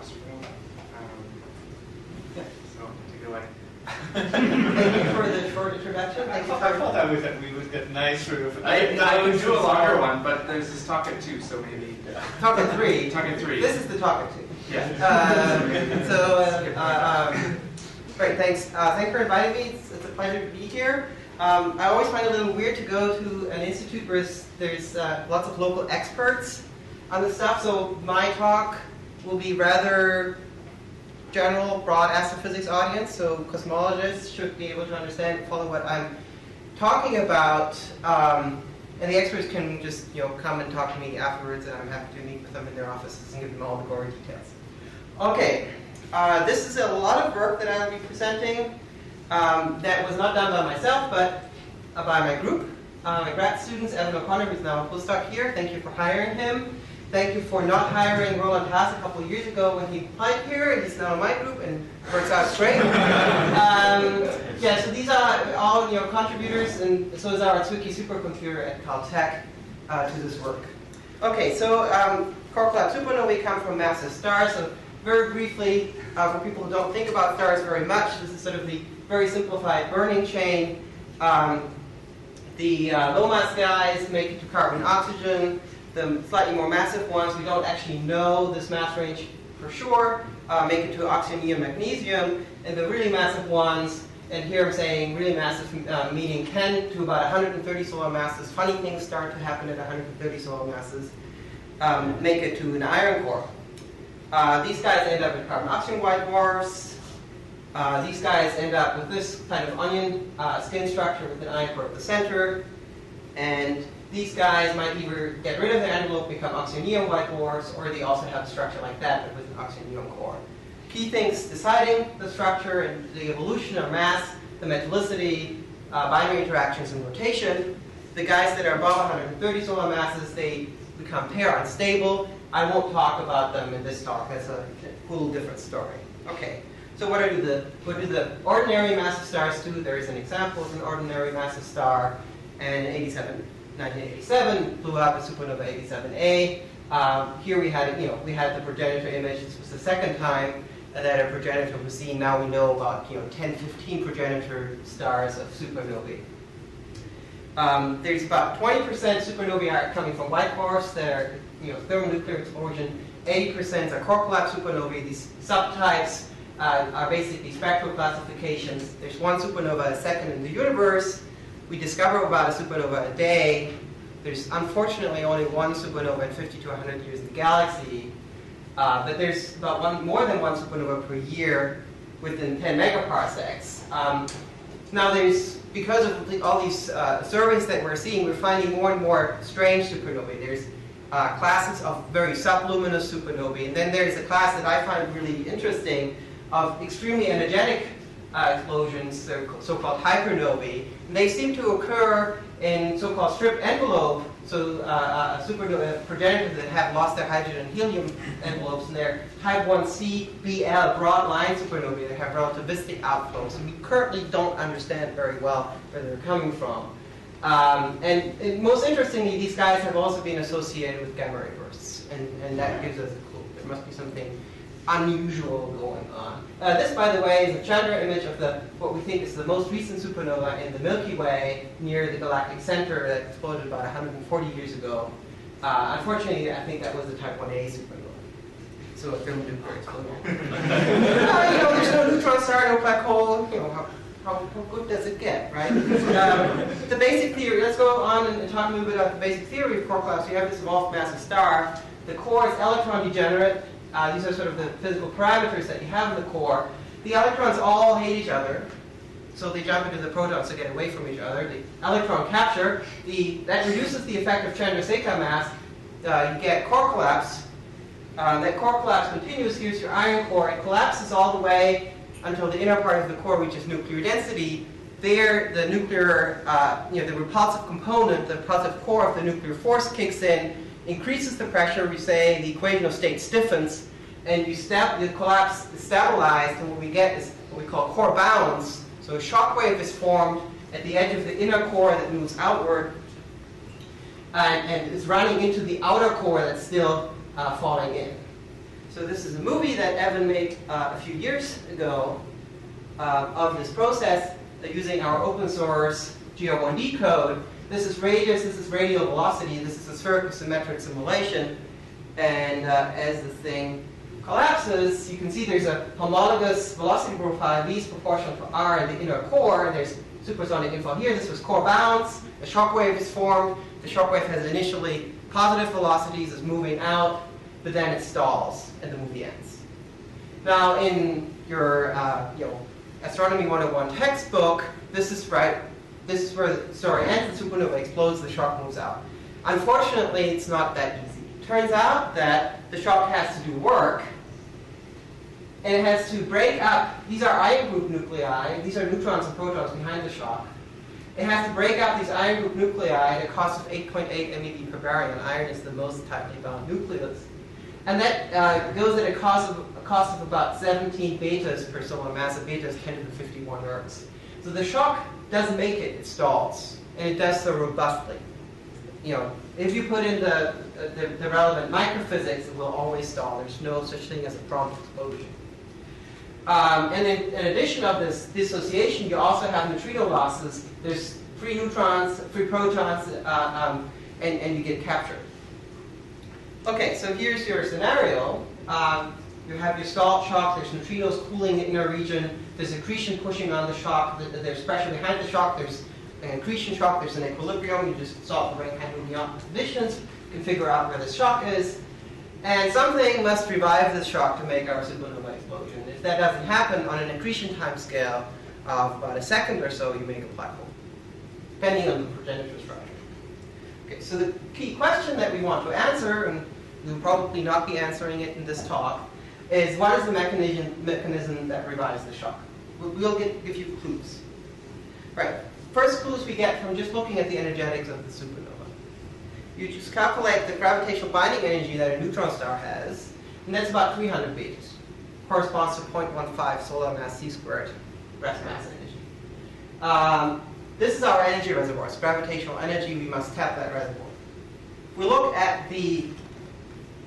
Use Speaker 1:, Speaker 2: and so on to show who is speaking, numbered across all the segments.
Speaker 1: Core-Collapse Supernovae. So take it away.
Speaker 2: Thank you for the short introduction.
Speaker 1: I thought we would get nice sort of.
Speaker 3: I would do a longer one, but there's this talk at 2, so maybe.
Speaker 2: Talk at 3.
Speaker 3: Talk at 3.
Speaker 2: This is the talk at 2.
Speaker 3: Yeah.
Speaker 2: Great, thanks. Thanks for inviting me. It's a pleasure to be here. I always find it a little weird to go to an institute where there's lots of local experts on this stuff. So my talk will be rather general, broad astrophysics audience. So cosmologists should be able to understand and follow what I'm talking about. And the experts can just come and talk to me afterwards, and I'm happy to meet with them in their offices and give them all the gory details. Okay, this is a lot of work that I'll be presenting that was not done by myself, but by my group. My grad students, Evan O'Connor, who's now a postdoc here, thank you for hiring him. Thank you for not hiring Roland Haas a couple of years ago when he applied here, and he's now in my group and works out great. Yeah, so these are all contributors, and so is our Zwicky supercomputer at Caltech to this work. Okay, so Core-Collapse Supernovae come from massive stars. So very briefly, for people who don't think about stars very much, this is sort of the very simplified burning chain. The low mass guys make it to carbon and oxygen. The slightly more massive ones, we don't actually know this mass range for sure, make it to oxygen, neon, magnesium. And the really massive ones, and here I'm saying really massive, meaning 10 to about 130 solar masses. Funny things start to happen at 130 solar masses. Make it to an iron core. These guys end up with carbon-oxygen white dwarfs. These guys end up with this kind of onion skin structure with an iron core at the center. And these guys might either get rid of their envelope, become oxygen-neon white dwarfs, or they also have a structure like that, but with an oxygen-neon core. Key things deciding the structure and the evolution of mass, the metallicity, binary interactions, and rotation. The guys that are above 130 solar masses, they become pair unstable. I won't talk about them in this talk. That's a whole different story. Okay, so what do the ordinary massive stars do? There is an example of an ordinary massive star, and in 1987 blew up a supernova 87A. Here we had the progenitor image. This was the second time that a progenitor was seen. Now we know about 10, 15 progenitor stars of supernovae. There's about 20% supernovae are coming from white dwarfs that are thermonuclear explosion. 80% are core-collapse supernovae. These subtypes are basically spectral classifications. There's one supernova a second in the universe. We discover about a supernova a day. There's unfortunately only one supernova in 50 to 100 years in the galaxy. But there's about more than one supernova per year within 10 megaparsecs. Now because of all these surveys that we're seeing, we're finding more and more strange supernovae. There's classes of very subluminous supernovae, and then there's a class that I find really interesting of extremely energetic explosions, they're so-called hypernovae. And they seem to occur in so-called strip envelope, so supernova progenitors that have lost their hydrogen and helium envelopes, and they're type 1c, BL, broad line supernovae that have relativistic outflows. And we currently don't understand very well where they're coming from. And most interestingly, these guys have also been associated with gamma ray bursts, and that gives us a clue. There must be something unusual going on. This, by the way, is a Chandra image of what we think is the most recent supernova in the Milky Way near the galactic center that exploded about 140 years ago. Unfortunately, I think that was the type 1A supernova. So a thermonuclear explosion. There's no neutron star, no black hole. How good does it get, right? The basic theory, let's go on and talk a little bit about the basic theory of core-collapse. You have this evolved massive star. The core is electron degenerate. These are sort of the physical parameters that you have in the core. The electrons all hate each other, so they jump into the protons to get away from each other. The electron capture, that reduces the effect of Chandrasekhar mass. You get core collapse. That core collapse continues. Here's your iron core. It collapses all the way until the inner part of the core reaches nuclear density. There, the nuclear, the repulsive component, the repulsive core of the nuclear force kicks in, increases the pressure. We say the equation of state stiffens, and the collapse is stabilized, and what we get is what we call core bounce. So a shock wave is formed at the edge of the inner core that moves outward, and is running into the outer core that's still falling in. So this is a movie that Evan made a few years ago of this process using our open source GR1D code. This is radius, this is radial velocity, this is a spherical symmetric simulation. And as the thing collapses, you can see there's a homologous velocity profile, v is proportional to r in the inner core, and there's supersonic inflow here. This was core bounce. A shock wave is formed. The shock wave has initially positive velocities, is moving out, but then it stalls, and the movie ends. Now, in your Astronomy 101 textbook, this is right. This is where the story ends. The supernova explodes. The shock moves out. Unfortunately, it's not that easy. It turns out that the shock has to do work, and it has to break up. These are ion group nuclei. These are neutrons and protons behind the shock. It has to break up these ion group nuclei at a cost of 8.8 MeV per baryon. Iron is the most tightly bound nucleus. And that goes at a cost of about 17 betas per solar mass. A beta is 10 to the 51 ergs. So the shock doesn't make it, it stalls. And it does so robustly. If you put in the relevant microphysics, it will always stall. There's no such thing as a prompt explosion. And in addition of this dissociation, you also have neutrino losses. There's free neutrons, free protons, and you get captured. Okay, so here's your scenario. You have your stalled shock. There's neutrinos cooling the inner region. There's accretion pushing on the shock. There's pressure behind the shock. There's an accretion shock. There's an equilibrium. You just solve the right-hand moving opposite conditions. You can figure out where the shock is. And something must revive this shock to make our supernova explosion. If that doesn't happen on an accretion time scale of about a second or so, you make a black hole, depending on the progenitor structure. Okay, so the key question that we want to answer, and we'll probably not be answering it in this talk, is what is the mechanism that revives the shock? We'll give you clues. Right. First clues we get from just looking at the energetics of the supernova. You just calculate the gravitational binding energy that a neutron star has, and that's about 300 betas. Corresponds to 0.15 solar mass c squared rest mass energy. This is our energy reservoir. It's gravitational energy. We must tap that reservoir. If we look at the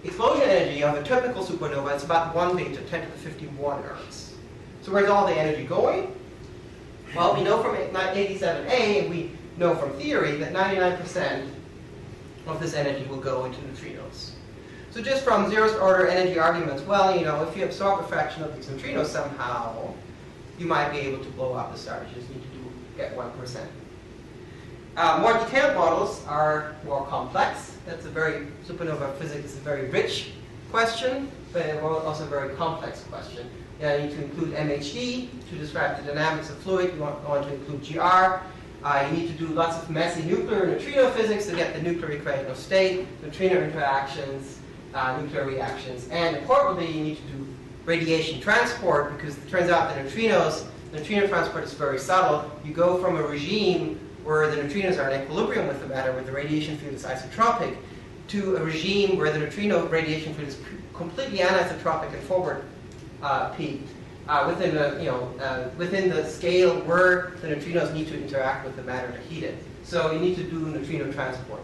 Speaker 2: explosion energy of a typical supernova, it's about 1 beta, 10 to the 51 ergs. So where's all the energy going? Well, we know from 87A, and we know from theory, that 99% of this energy will go into neutrinos. So just from zeroth order energy arguments, well, if you absorb a fraction of these neutrinos somehow, you might be able to blow up the star. You just need to get 1%. More detailed models are more complex. That's supernova physics is a very rich question, but also a very complex question. You need to include MHD to describe the dynamics of fluid. You want to include GR. You need to do lots of messy nuclear neutrino physics to get the nuclear equation of state, neutrino interactions, nuclear reactions. And importantly, you need to do radiation transport, because it turns out that neutrino transport is very subtle. You go from a regime where the neutrinos are in equilibrium with the matter, where the radiation field is isotropic, to a regime where the neutrino radiation field is completely anisotropic and forward peaked within the scale where the neutrinos need to interact with the matter to heat it. So you need to do neutrino transport.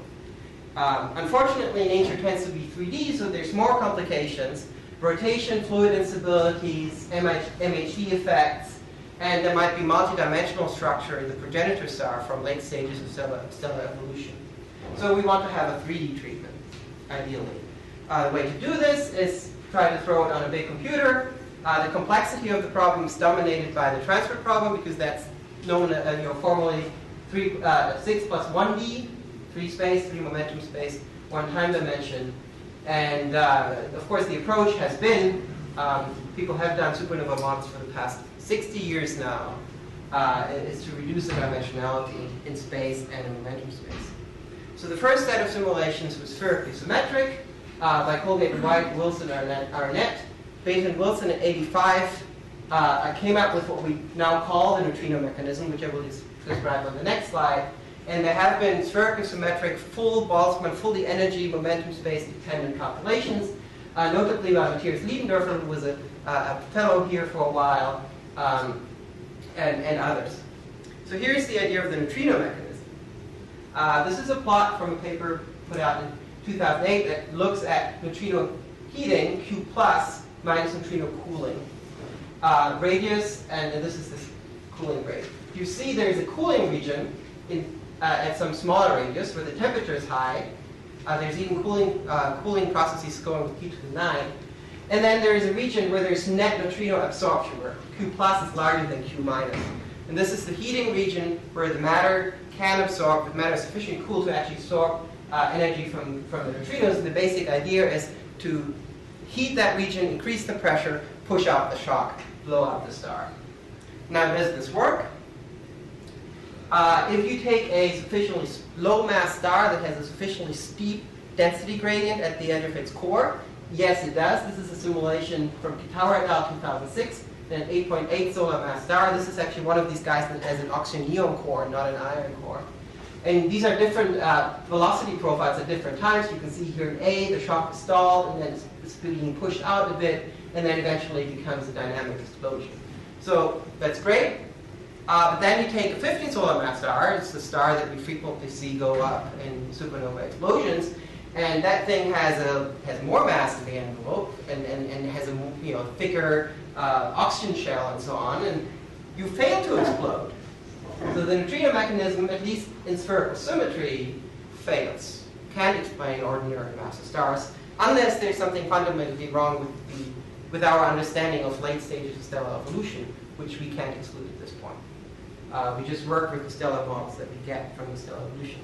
Speaker 2: Unfortunately, nature tends to be 3D, so there's more complications. Rotation, fluid instabilities, MHD effects, and there might be multidimensional structure in the progenitor star from late stages of stellar evolution. So we want to have a 3D treatment, ideally. The way to do this is try to throw it on a big computer. The complexity of the problem is dominated by the transfer problem, because that's known formally 6 plus 1D, 3 space, 3 momentum space, 1 time dimension. And of course, the approach has been, people have done supernova models for the past 60 years now, is to reduce the dimensionality in space and in momentum space. So the first set of simulations was spherically symmetric by Colgate and White, Wilson, Arnett. Beta and Wilson in 85 came up with what we now call the neutrino mechanism, which I will describe on the next slide. And there have been spherically symmetric, full Boltzmann, fully energy, momentum space dependent calculations, notably by Matthias Liebendorfer, who was a fellow here for a while, and others. So here's the idea of the neutrino mechanism. This is a plot from a paper put out in 2008 that looks at neutrino heating, Q plus, minus neutrino cooling. Radius, and this is this cooling rate. You see there's a cooling region at some smaller radius where the temperature is high. There's even cooling processes going with Q to the 9. And then there is a region where there's net neutrino absorption, where Q plus is larger than Q minus. And this is the heating region where the matter can absorb, the matter is sufficiently cool to actually absorb energy from the neutrinos. And the basic idea is to heat that region, increase the pressure, push out the shock, blow out the star. Now, does this work? If you take a sufficiently low mass star that has a sufficiently steep density gradient at the edge of its core, yes, it does. This is a simulation from Kitawa et al. 2006, an 8.8 solar mass star. This is actually one of these guys that has an oxygen neon core, not an iron core. And these are different velocity profiles at different times. You can see here in A, the shock is stalled, and then it's being pushed out a bit, and then eventually becomes a dynamic explosion. So that's great. But then you take a 15 solar mass star. It's the star that we frequently see go up in supernova explosions. And that thing has more mass in the envelope and has a thicker oxygen shell and so on. And you fail to explode. So the neutrino mechanism, at least in spherical symmetry, fails. Can't explain ordinary massive stars unless there's something fundamentally wrong with our understanding of late stages of stellar evolution, which we can't exclude at this point. We just work with the stellar models that we get from the stellar evolution.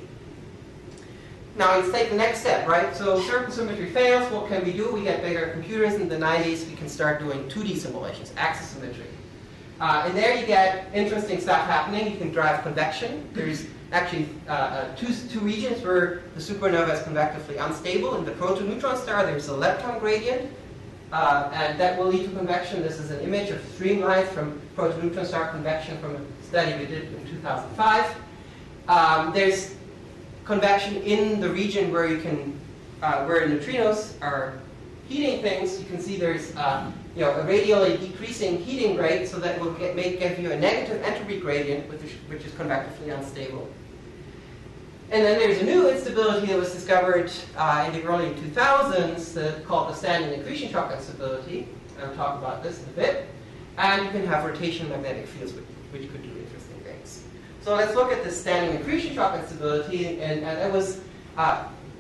Speaker 2: Now let's take the next step, right? So spherical symmetry fails. What can we do? We get bigger computers. In the 90s, we can start doing 2D simulations, axis symmetry. And there you get interesting stuff happening. You can drive convection. There's actually two regions where the supernova is convectively unstable. In the protoneutron star, there's a lepton gradient. And that will lead to convection. This is an image of streamlines from protoneutron star convection from a study we did in 2005. There's convection in the region where you can, where neutrinos are heating things. You can see there's a radially decreasing heating rate, so that will give you a negative entropy gradient, which is convectively unstable. And then there's a new instability that was discovered in the early 2000s called the standing accretion shock instability. I'll talk about this in a bit. And you can have rotational magnetic fields, which could do interesting things. So let's look at the standing accretion shock instability. And it was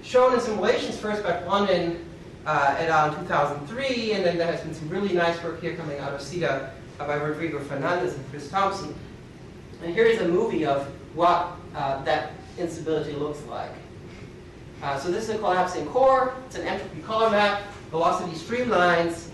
Speaker 2: shown in simulations first by Blondin et al. In 2003. And then there has been some really nice work here coming out of CITA by Rodrigo Fernandez and Chris Thompson. And here is a movie of what that instability looks like. So this is a collapsing core. It's an entropy color map, velocity streamlines.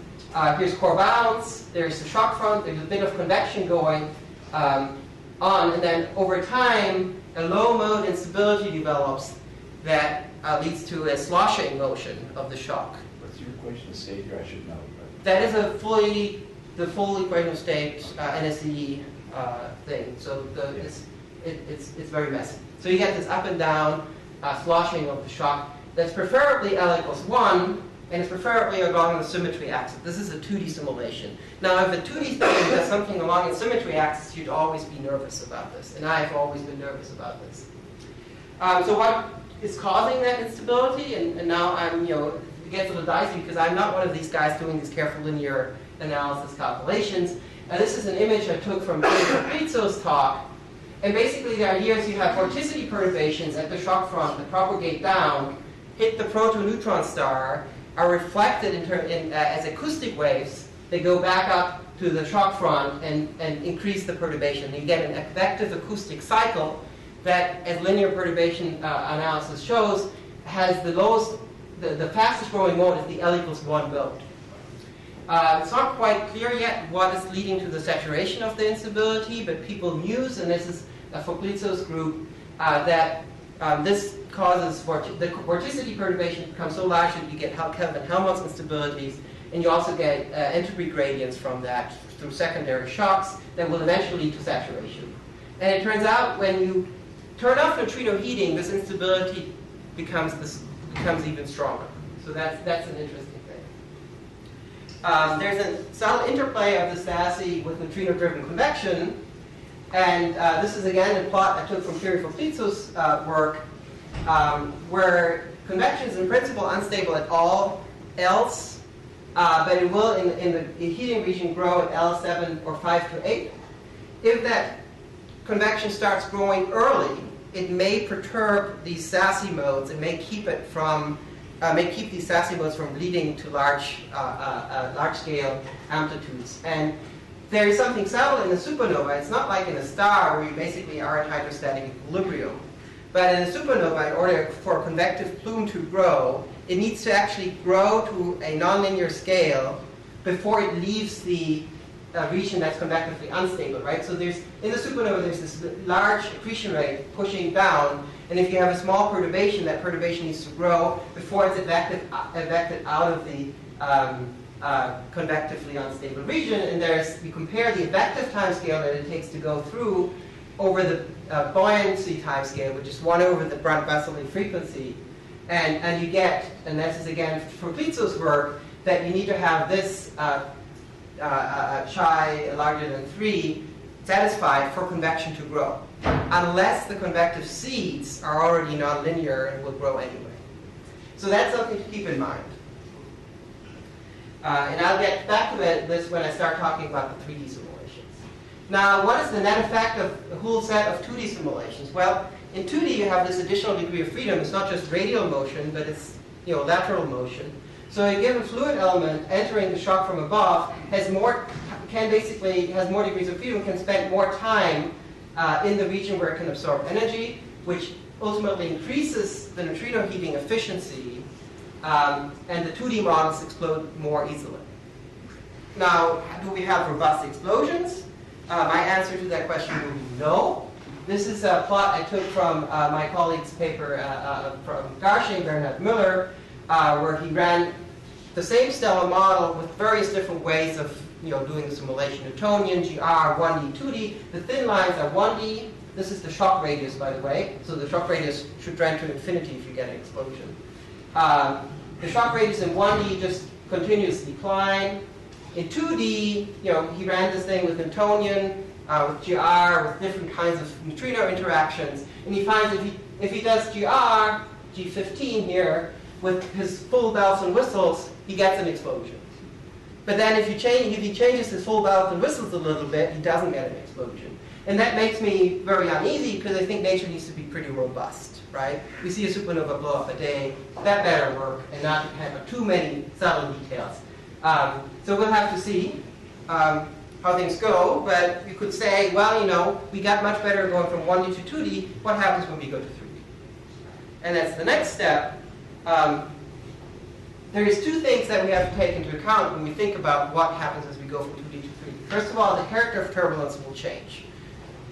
Speaker 2: Here's core bounce. There's the shock front. There's a bit of convection going on. And then over time, a low mode instability develops that leads to a sloshing motion of the shock.
Speaker 4: What's your equation of state here? I should know. But
Speaker 2: That is the full equation of state NSE thing. So it's very messy. So you get this up and down sloshing of the shock that's preferably L equals 1, and it's preferably along the symmetry axis. This is a 2D simulation. Now, if a 2D thing does something along its symmetry axis, you'd always be nervous about this. And I've always been nervous about this. So what is causing that instability? And now I'm, it gets a little dicey because I'm not one of these guys doing these careful linear analysis calculations. This is an image I took from Fabrizio's talk. And basically the idea is you have vorticity perturbations at the shock front that propagate down, hit the protoneutron star, are reflected as acoustic waves. They go back up to the shock front and increase the perturbation. You get an advective acoustic cycle that, as linear perturbation analysis shows, has the lowest, the fastest growing mode is the L equals 1 mode. It's not quite clear yet what is leading to the saturation of the instability, but people muse, and this is Fabrizio's group, that this causes the vorticity perturbation becomes so large that you get Kelvin-Helmholtz instabilities, and you also get entropy gradients from that through secondary shocks that will eventually lead to saturation. And it turns out when you turn off neutrino heating, this instability becomes even stronger. So that's an interesting thing. There's a subtle interplay of the SASI with neutrino-driven convection. And this is again a plot I took from Thierry Fabrizio's work, where convection is in principle unstable at all else but it will, in the heating region, grow at L7 or 5 to 8. If that convection starts growing early, it may perturb these SASI modes. It may keep it from, keep these SASI modes from leading to large-scale amplitudes. And there is something subtle in a supernova. It's not like in a star where you basically are at hydrostatic equilibrium. But in a supernova, in order for a convective plume to grow, it needs to actually grow to a nonlinear scale before it leaves the region that's convectively unstable, right? So there's, in the supernova, there's this large accretion rate pushing down, and if you have a small perturbation, that perturbation needs to grow before it's evacted out of the convectively unstable region. And we compare the effective timescale that it takes to go through over the buoyancy timescale, which is 1 over the Brunt-Vesely frequency. And you get, and this is again from Klitzo's work, that you need to have this chi larger than 3 satisfied for convection to grow, unless the convective seeds are already nonlinear and will grow anyway. So that's something to keep in mind. And I'll get back to this when I start talking about the 3D simulations. Now, what is the net effect of the whole set of 2D simulations? Well, in 2D you have this additional degree of freedom. It's not just radial motion, but it's lateral motion. So a given fluid element entering the shock from above has more degrees of freedom, can spend more time in the region where it can absorb energy, which ultimately increases the neutrino heating efficiency, and the 2D models explode more easily. Now, do we have robust explosions? My answer to that question will be no. This is a plot I took from my colleague's paper from Garching, Bernhard Müller, where he ran the same stellar model with various different ways of doing the simulation. Newtonian, GR, 1D, 2D. The thin lines are 1D. This is the shock radius, by the way. So the shock radius should trend to infinity if you get an explosion. The shock radius in 1D just continues to decline. In 2D, he ran this thing with Newtonian, with GR, with different kinds of neutrino interactions. And he finds if he does GR, G15 here, with his full bells and whistles, he gets an explosion. But then if he changes his full bells and whistles a little bit, he doesn't get an explosion. And that makes me very uneasy because I think nature needs to be pretty robust, right? We see a supernova blow up a day, that better work and not depend on too many subtle details. So we'll have to see how things go, but you could say, well, we got much better going from 1D to 2D. What happens when we go to 3D? And that's the next step. There is 2 things that we have to take into account when we think about what happens as we go from 2D to 3D. First of all, the character of turbulence will change.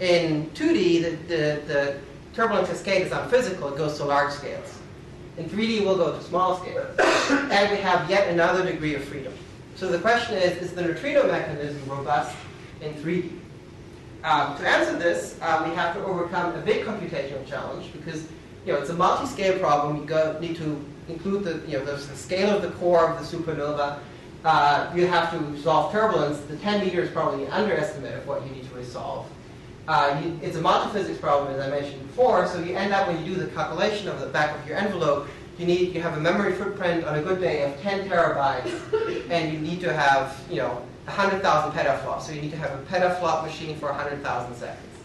Speaker 2: In 2D, the turbulent cascade is unphysical. It goes to large scales. In 3D, we'll go to small scales. And we have yet another degree of freedom. So the question is the neutrino mechanism robust in 3D? To answer this, we have to overcome a big computational challenge because it's a multi-scale problem. You need to include the scale of the core of the supernova. You have to resolve turbulence. The 10 meter is probably an underestimate of what you need to resolve. It's a multi-physics problem, as I mentioned before, so you end up, when you do the calculation of the back of your envelope, you have a memory footprint on a good day of 10 terabytes, and you need to have 100,000 petaflops. So you need to have a petaflop machine for 100,000 seconds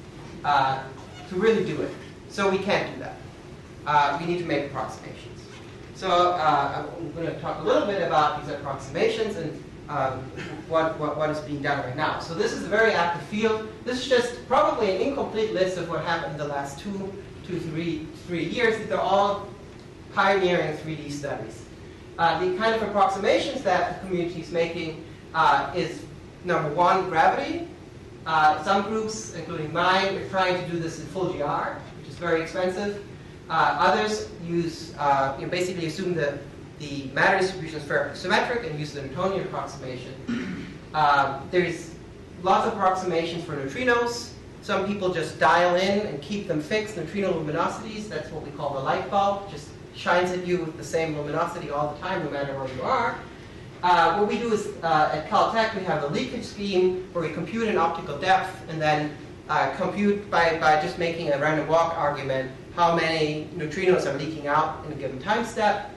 Speaker 2: to really do it. So we can't do that. We need to make approximations. So I'm going to talk a little bit about these approximations and what is being done right now. So this is a very active field. This is just probably an incomplete list of what happened in the last 3 years. These are all pioneering 3D studies. The kind of approximations that the community is making is, number 1, gravity. Some groups, including mine, are trying to do this in full GR, which is very expensive. Others use, basically assume the matter distribution is ferrically symmetric and use the Newtonian approximation. There's lots of approximations for neutrinos. Some people just dial in and keep them fixed, neutrino luminosities. That's what we call the light bulb. Just shines at you with the same luminosity all the time, no matter where you are. What we do is, at Caltech, we have a leakage scheme where we compute an optical depth and then compute by just making a random walk argument how many neutrinos are leaking out in a given time step.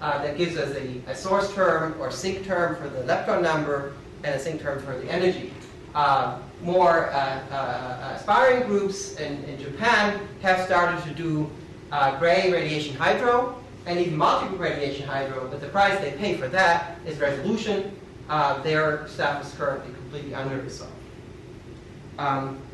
Speaker 2: that gives us a source term or sink term for the electron number and a sink term for the energy. More aspiring groups in Japan have started to do gray radiation hydro and even multi-group radiation hydro, but the price they pay for that is resolution. Their stuff is currently completely under-resolved.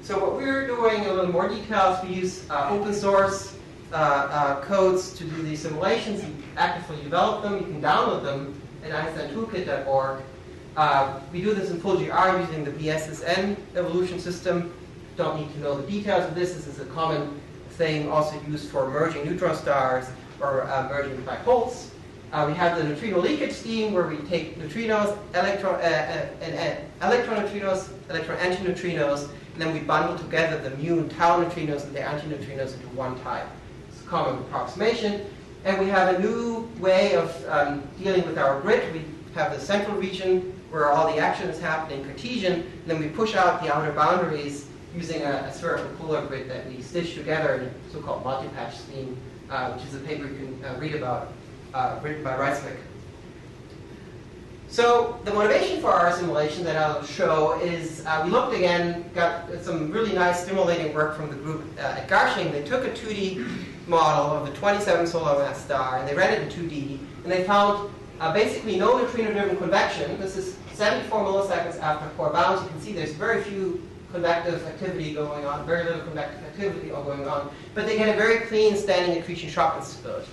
Speaker 2: So what we're doing in a little more details, we use open source codes to do these simulations. You actively develop them. You can download them at einsteintoolkit.org. We do this in full GR using the BSSN evolution system. Don't need to know the details of this. This is a common thing also used for merging neutron stars or merging black holes. We have the neutrino leakage scheme where we take neutrinos, electron neutrinos, electron antineutrinos, and then we bundle together the mu and tau neutrinos and the antineutrinos into one type. It's a common approximation. And we have a new way of dealing with our grid. We have the central region where all the action is happening, Cartesian, and then we push out the outer boundaries using a spherical polar grid that we stitch together in a so-called multi-patch scheme, which is a paper you can read about, written by Reiswick. So the motivation for our simulation that I'll show is we looked again, got some really nice stimulating work from the group at Garching. They took a 2D model of a 27 solar mass star and they ran it in 2D, and they found basically no neutrino-driven convection. This is 74 milliseconds after Core-Bounce. You can see there's very few convective activity going on, very little convective activity going on, but they get a very clean standing accretion shock instability.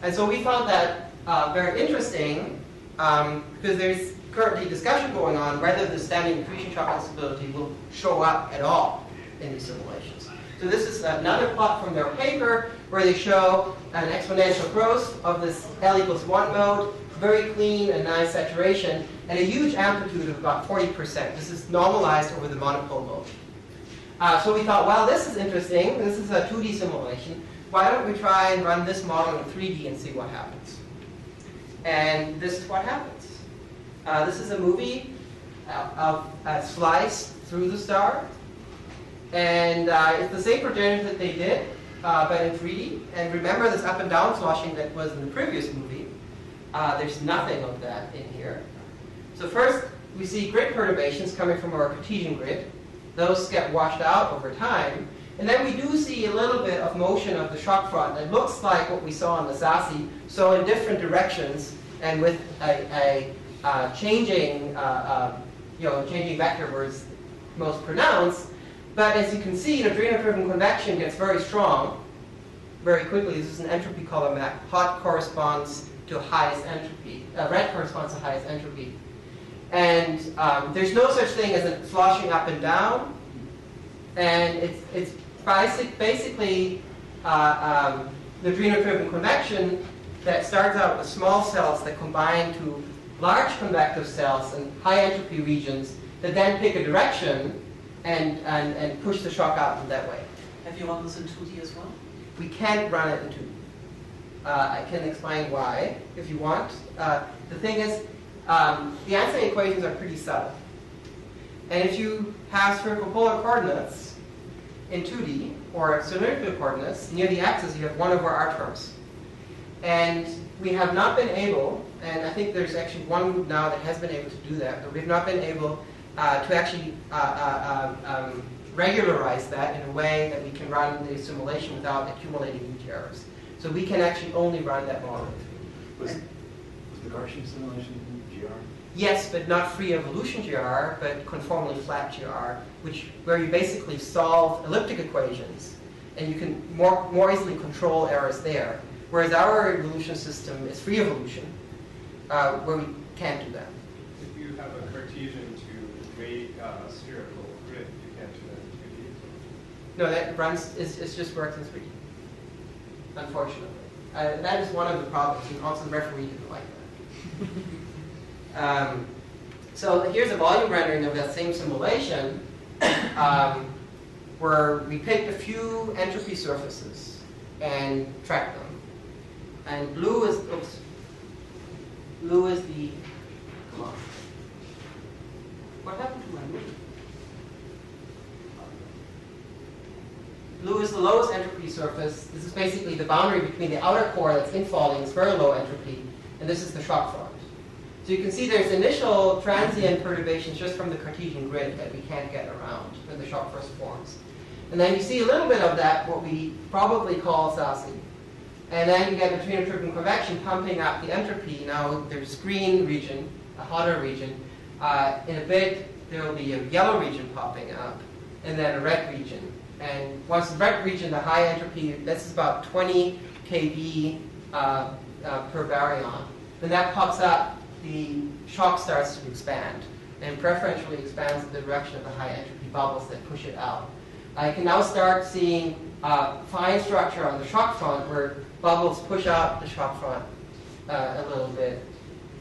Speaker 2: And so we found that very interesting because there's currently discussion going on whether the standing accretion shock instability will show up at all in these simulations. So this is another plot from their paper where they show an exponential growth of this L=1 mode, very clean and nice saturation, and a huge amplitude of about 40%. This is normalized over the monopole mode. So we thought, well, this is interesting. This is a 2D simulation. Why don't we try and run this model in 3D and see what happens? And this is what happens. This is a movie of a slice through the star. And it's the same progenitor that they did, but in 3D. And remember this up and down sloshing that was in the previous movie. There's nothing of that in here. So first, we see grid perturbations coming from our Cartesian grid. Those get washed out over time. And then we do see a little bit of motion of the shock front that looks like what we saw on the SASI, so in different directions and with a changing, changing vector where it's most pronounced. But as you can see, neutrino-driven convection gets very strong very quickly. This is an entropy color map. Hot corresponds to highest entropy. Red corresponds to highest entropy. And there's no such thing as a sloshing up and down. And it's basically neutrino-driven convection that starts out with small cells that combine to large convective cells in high entropy regions that then pick a direction and push the shock out in that way.
Speaker 5: Have you run this in 2D as well?
Speaker 2: We can't run it in 2D. I can explain why, if you want. The thing is, the Einstein equations are pretty subtle. And if you have spherical polar coordinates in 2D, or cylindrical coordinates, near the axis you have 1 over r terms. And we have not been able, and I think there's actually one group now that has been able to do that, but we've not been able to actually regularize that in a way that we can run the simulation without accumulating huge errors. So we can actually only run that model in 3D.
Speaker 4: Was the Garching simulation GR?
Speaker 2: Yes, but not free evolution GR, but conformally flat GR, where you basically solve elliptic equations, and you can more easily control errors there. Whereas our evolution system is free evolution, where we can't do that.
Speaker 1: If you have a Cartesian to make a spherical grid, you can't do that in 3D.
Speaker 2: No, that runs. It just works in 3D. Unfortunately, that is one of the problems, and also the referee didn't like that. So here's a volume rendering of that same simulation, where we picked a few entropy surfaces and tracked them. And blue is the, come on. What happened to my movie? Blue is the lowest entropy surface. This is basically the boundary between the outer core that's infalling, it's very low entropy, and this is the shock front. So you can see there's initial transient perturbations just from the Cartesian grid that we can't get around when the shock first forms. And then you see a little bit of that, what we probably call SASI. And then you get neutrino-driven convection pumping up the entropy. Now there's green region, a hotter region. In a bit, there will be a yellow region popping up, and then a red region. And once the red region, the high entropy, this is about 20 kV per baryon. When that pops up, the shock starts to expand, and preferentially expands in the direction of the high entropy bubbles that push it out. I can now start seeing fine structure on the shock front where bubbles push out the shock front a little bit,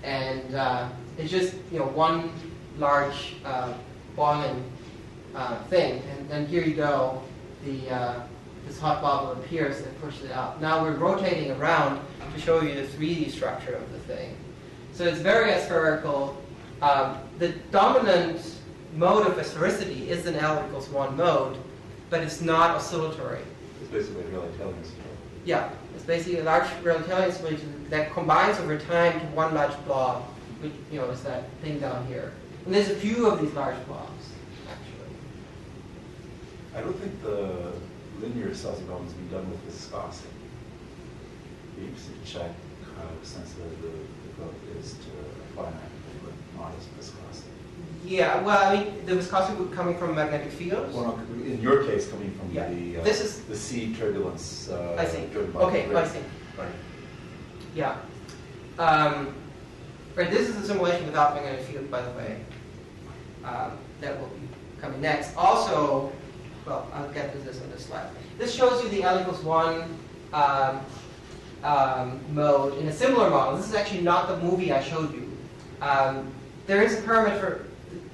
Speaker 2: and it's just one large boiling thing. And here you go, this hot bubble appears and pushes it out. Now we're rotating around to show you the 3D structure of the thing. So it's very aspherical. The dominant mode of asphericity is an L=1 mode, but it's not oscillatory.
Speaker 4: It's basically a Relativity.
Speaker 2: Yeah, it's basically a large Relativity solution that combines over time to one large blob, which is that thing down here. And there's a few of these large blobs, actually.
Speaker 4: I don't think the linear SASI problem has been done with viscosity. You can check how sensitive the growth is to a finite but modest viscosity.
Speaker 2: Yeah, well, I mean, the viscosity coming from magnetic fields.
Speaker 4: Well, no, in your case, coming from
Speaker 2: the
Speaker 4: C turbulence.
Speaker 2: I see.
Speaker 4: Driven by
Speaker 2: Okay,
Speaker 4: the
Speaker 2: I see.
Speaker 4: Right.
Speaker 2: Yeah. Right. This is a simulation without magnetic field, by the way. That will be coming next. Also, well, I'll get to this on this slide. This shows you the L=1 mode in a similar model. This is actually not the movie I showed you. There is a parameter.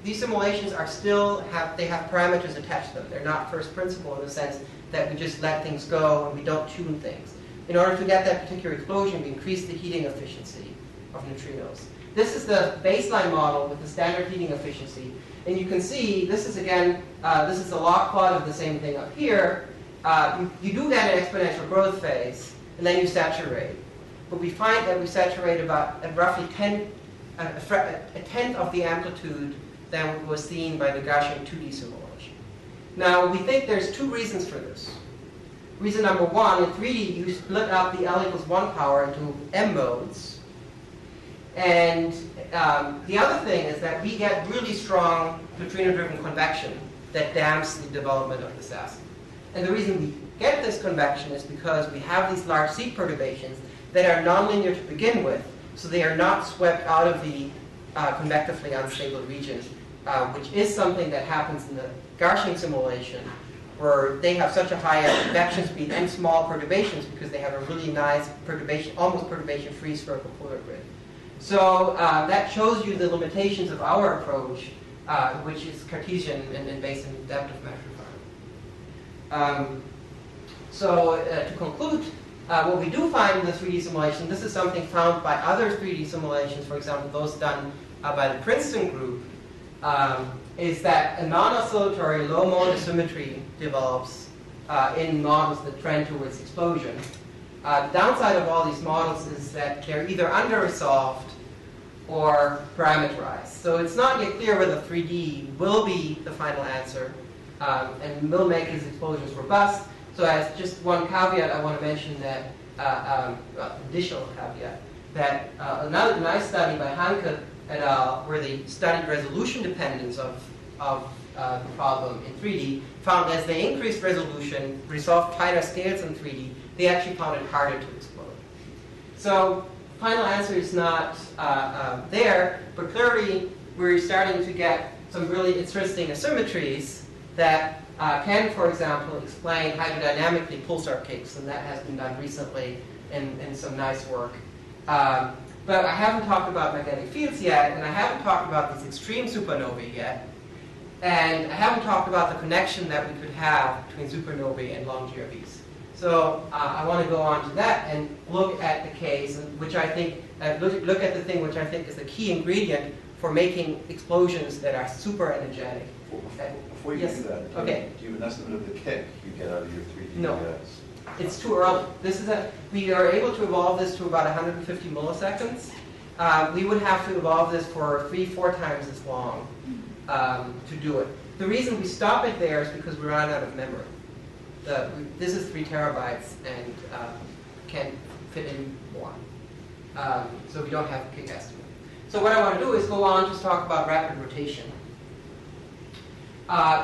Speaker 2: These simulations are still have parameters attached to them. They're not first principle in the sense that we just let things go and we don't tune things. In order to get that particular explosion, we increase the heating efficiency of neutrinos. This is the baseline model with the standard heating efficiency. And you can see, this is again, this is the log plot of the same thing up here. You do get an exponential growth phase, and then you saturate. But we find that we saturate about at roughly a tenth of the amplitude than was seen by the Gaussian 2D simulation. Now, we think there's two reasons for this. Reason number one, in 3D, you split up the L=1 power into M modes. And the other thing is that we get really strong neutrino-driven convection that damps the development of the SASI. And the reason we get this convection is because we have these large seed perturbations that are nonlinear to begin with, so they are not swept out of the convectively unstable region, which is something that happens in the Gaussian simulation, where they have such a high convection speed and small perturbations because they have a really nice perturbation, almost perturbation-free spherical polar grid. So that shows you the limitations of our approach, which is Cartesian and based on adaptive measure. So to conclude, what we do find in the 3D simulation, this is something found by other 3D simulations, for example, those done by the Princeton group, is that a non-oscillatory low mode asymmetry develops in models that trend towards explosion. The downside of all these models is that they're either under-resolved or parameterized. So it's not yet clear whether 3D will be the final answer, and will make these explosions robust. So as just one caveat, I want to mention that, additional caveat, that another nice study by Hanke et al., where they studied resolution dependence of the problem in 3D, found as they increased resolution, resolved tighter scales in 3D, they actually found it harder to explode. So final answer is not there, but clearly we're starting to get some really interesting asymmetries that can, for example, explain hydrodynamically pulsar kicks, and that has been done recently in some nice work. But I haven't talked about magnetic fields yet, and I haven't talked about these extreme supernovae yet, and I haven't talked about the connection that we could have between supernovae and long GRBs. So I want to go on to that and look at the case, which I think, look at the thing which I think is the key ingredient for making explosions that are super energetic.
Speaker 4: Before you
Speaker 2: Yes.
Speaker 4: do that,
Speaker 2: Okay.
Speaker 4: do you have an estimate of the kick you get out of your 3D
Speaker 2: No. It's too early. We are able to evolve this to about 150 milliseconds. We would have to evolve this for 3-4 times as long to do it. The reason we stop it there is because we ran out of memory. This is 3 terabytes and can't fit in more. So we don't have a quick estimate. So what I want to do is go on to talk about rapid rotation.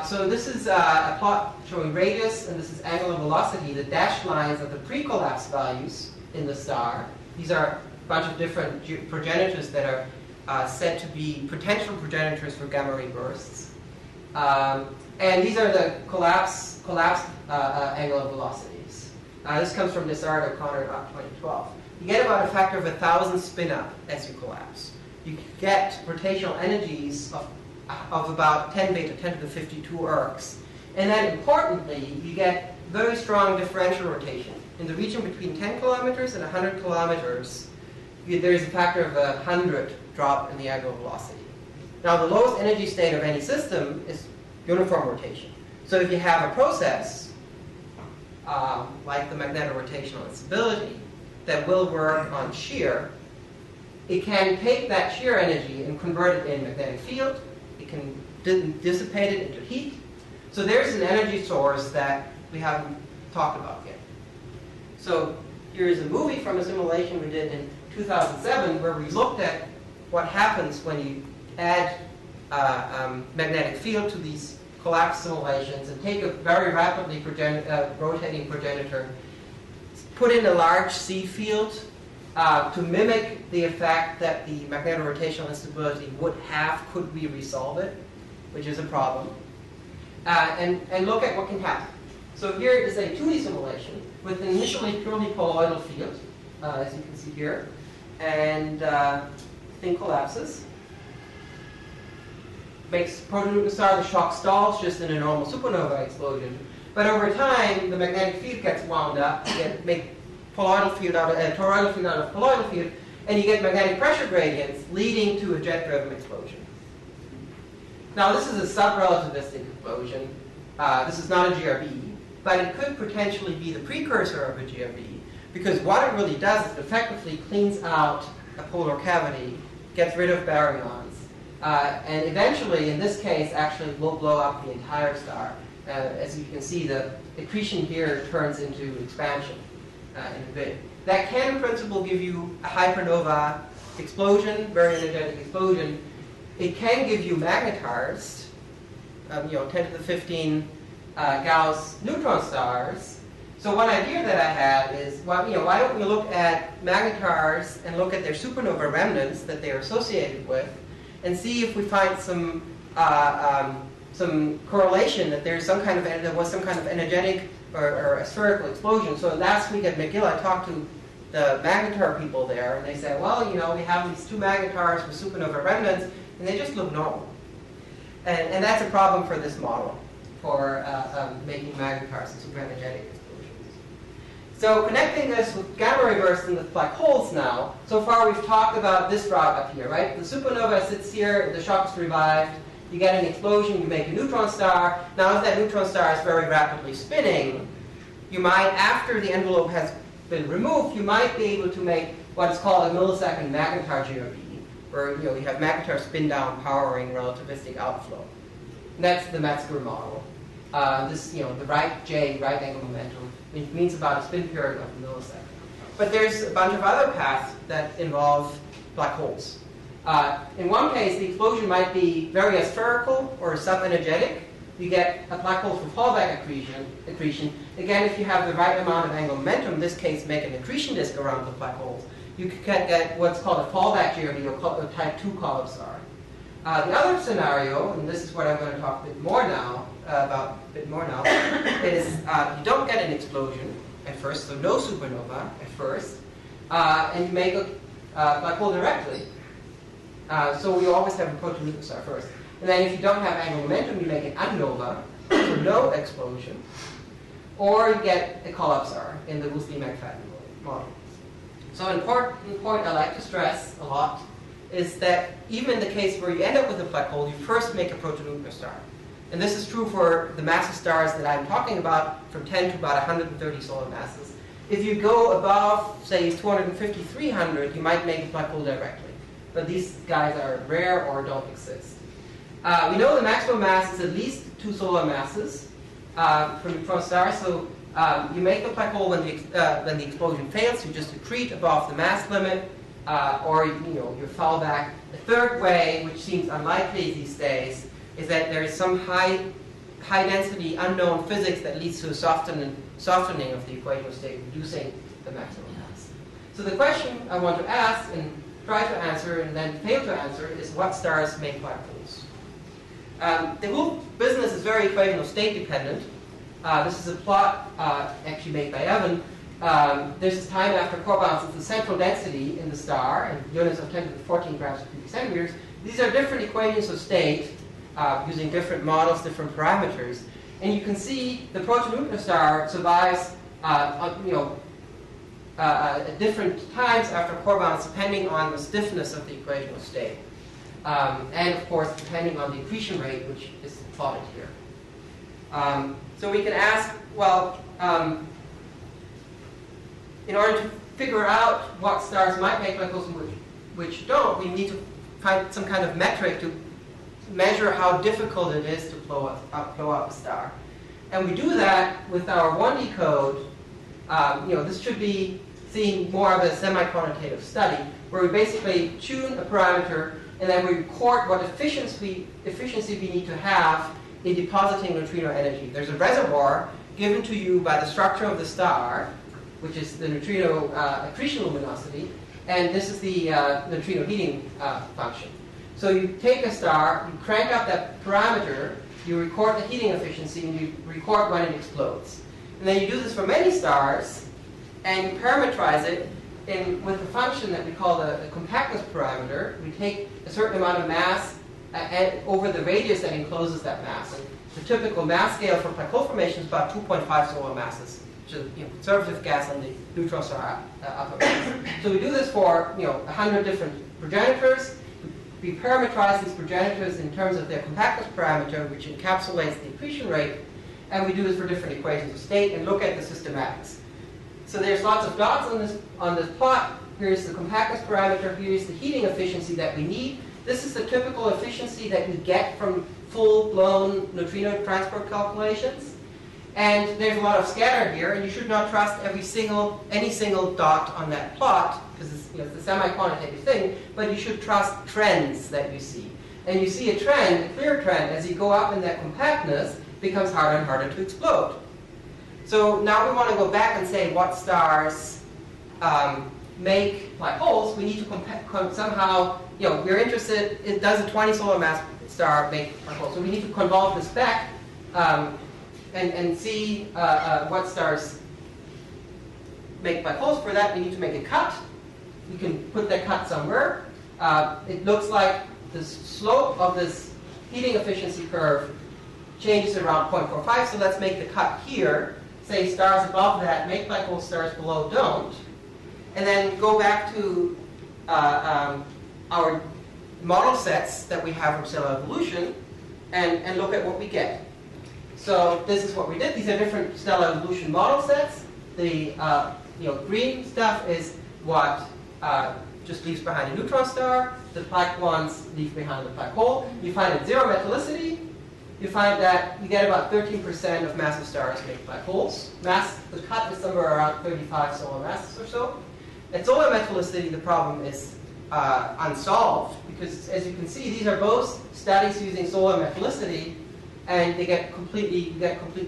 Speaker 2: So this is a plot showing radius, and this is angular velocity. The dashed lines are the pre-collapse values in the star. These are a bunch of different progenitors that are said to be potential progenitors for gamma ray bursts. And these are the collapsed angular velocities. This comes from Desart O'Connor in 2012. You get about a factor of 1,000 spin up as you collapse. You get rotational energies of about 10 beta, 10 to the 52 ergs. And then importantly, you get very strong differential rotation. In the region between 10 kilometers and 100 kilometers, there is a factor of 100 drop in the angular velocity. Now, the lowest energy state of any system is uniform rotation. So if you have a process like the Magnetorotational Instability that will work on shear, it can take that shear energy and convert it in magnetic field. It can dissipate it into heat. So there's an energy source that we haven't talked about yet. So here's a movie from a simulation we did in 2007 where we looked at what happens when you add magnetic field to these collapse simulations and take a very rapidly rotating progenitor, put in a large seed field to mimic the effect that the magnetorotational instability would have could we resolve it, which is a problem, and look at what can happen. So here is a 2D simulation with an initially purely colloidal field, as you can see here, and thing collapses. Makes protoneutron star, the shock stalls just in a normal supernova explosion. But over time, the magnetic field gets wound up. You make toroidal field out of colloidal field, and you get magnetic pressure gradients leading to a jet-driven explosion. Now, this is a sub-relativistic explosion. This is not a GRB, but it could potentially be the precursor of a GRB, because what it really does is it effectively cleans out a polar cavity, gets rid of baryons, and eventually, in this case, actually will blow up the entire star. As you can see, the accretion here turns into expansion in a bit. That can, in principle, give you a hypernova explosion, very energetic explosion. It can give you magnetars, 10 to the 15 Gauss neutron stars. So one idea that I had is, why don't we look at magnetars and look at their supernova remnants that they are associated with, and see if we find some correlation that there was some kind of energetic or a spherical explosion. So last week at McGill, I talked to the magnetar people there, and they said, well, we have these 2 magnetars with supernova remnants, and they just look normal. And that's a problem for this model, for making magnetars and superenergetic explosions. So connecting this with gamma ray bursts and with black holes now, so far we've talked about this route up here, right? The supernova sits here, the shock is revived, you get an explosion, you make a neutron star. Now if that neutron star is very rapidly spinning, you might, after the envelope has been removed, you might be able to make what's called a millisecond magnetar GRB, where you have magnetar spin down powering relativistic outflow. And that's the Metzger model. The right J, right angle momentum, it means about a spin period of a millisecond. But there's a bunch of other paths that involve black holes. In one case, the explosion might be very aspherical or subenergetic. You get a black hole from fallback accretion. Again, if you have the right amount of angular momentum, in this case, make an accretion disk around the black holes, you can get what's called a fallback GRB or type 2 collapse star. The other scenario, and this is what I'm going to talk a bit more now, is you don't get an explosion at first, so no supernova at first, and you make a black hole directly. So you always have a protoneutron star first. And then if you don't have angular momentum, you make an unnova, so no explosion. Or you get a collapse star in the Woolsey-McFadden model. So an important point I like to stress a lot is that even in the case where you end up with a black hole, you first make a protoneutron star. And this is true for the massive stars that I'm talking about, from 10 to about 130 solar masses. If you go above, say, 250, 300, you might make a black hole directly. But these guys are rare or don't exist. We know the maximum mass is at least 2 solar masses for neutron stars. So you make the black hole when the explosion fails. You just accrete above the mass limit, or you fall back. The third way, which seems unlikely these days, is that there is some high density unknown physics that leads to a softening of the equational state, reducing the maximum mass. So the question I want to ask and try to answer and then fail to answer is what stars make black holes? The whole business is very equational state dependent. This is a plot actually made by Evan. This is time after core bounce. It's the central density in the star in units of 10 to the 14 grams per cubic centimeters. These are different equations of state using different models, different parameters. And you can see the proto-neutron star survives at different times after core bounce depending on the stiffness of the equational state. And of course depending on the accretion rate, which is plotted here. So we can ask, well, in order to figure out what stars might make black holes and which don't, we need to find some kind of metric to measure how difficult it is to blow up a star. And we do that with our 1D code. This should be seen more of a semi-quantitative study, where we basically tune a parameter and then we record what efficiency we need to have in depositing neutrino energy. There's a reservoir given to you by the structure of the star, which is the neutrino accretion luminosity, and this is the neutrino heating function. So you take a star, you crank up that parameter, you record the heating efficiency, and you record when it explodes. And then you do this for many stars, and you parameterize it with a function that we call the compactness parameter. We take a certain amount of mass over the radius that encloses that mass. And the typical mass scale for black hole formation is about 2.5 solar masses, which is conservative gas on the neutron star upper mass. So we do this for 100 different progenitors. We parameterize these progenitors in terms of their compactness parameter, which encapsulates the accretion rate, and we do this for different equations of state and look at the systematics. So there's lots of dots on this plot. Here's the compactness parameter. Here's the heating efficiency that we need. This is the typical efficiency that you get from full-blown neutrino transport calculations. And there's a lot of scatter here, and you should not trust any single dot on that plot, because it's a semi-quantitative thing, but you should trust trends that you see. And you see a trend, a clear trend, as you go up in that compactness, it becomes harder and harder to explode. So now we want to go back and say what stars make black holes. We need to somehow, we're interested, does a 20 solar mass star make black holes? So we need to convolve this back and see what stars make black holes. For that, we need to make a cut. We can put that cut somewhere. It looks like the slope of this heating efficiency curve changes around 0.45, so let's make the cut here. Say stars above that make black holes, stars below don't. And then go back to our model sets that we have from stellar evolution and look at what we get. So this is what we did. These are different stellar evolution model sets. The green stuff is what just leaves behind a neutron star. The black ones leave behind a black hole. You find at zero metallicity, you find that you get about 13% of massive stars make black holes. The cut is somewhere around 35 solar masses or so. At solar metallicity, the problem is unsolved, because as you can see, these are both studies using solar metallicity, and you get completely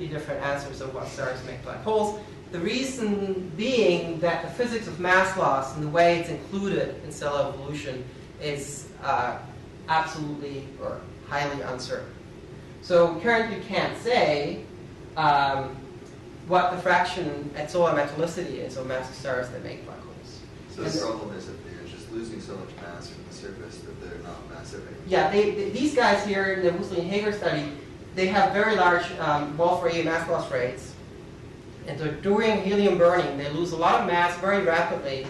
Speaker 2: different answers of what stars make black holes. The reason being that the physics of mass loss and the way it's included in stellar evolution is absolutely or highly uncertain. So we currently can't say what the fraction at solar metallicity is of massive stars that make black holes.
Speaker 6: So the problem is that they're just losing so much mass from the surface that they're not massive anymore.
Speaker 2: Yeah, these guys here in the Woosley and Hager study, they have very large Wolf-Rayet mass loss rates. And so during helium burning, they lose a lot of mass very rapidly,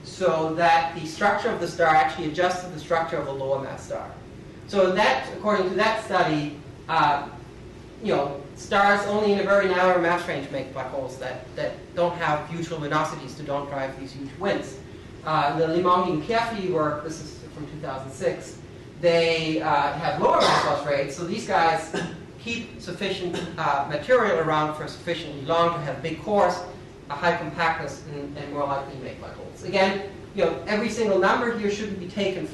Speaker 2: so that the structure of the star actually adjusts to the structure of a lower mass star. So that, according to that study, stars only in a very narrow mass range make black holes that don't have huge luminosities to don't drive these huge winds. The Limongi and Chiaffi work, this is from 2006, they have lower mass loss rates, so these guys keep sufficient material around for sufficiently long to have big cores, a high compactness, and more likely to make black holes. Again, every single number here shouldn't be taken,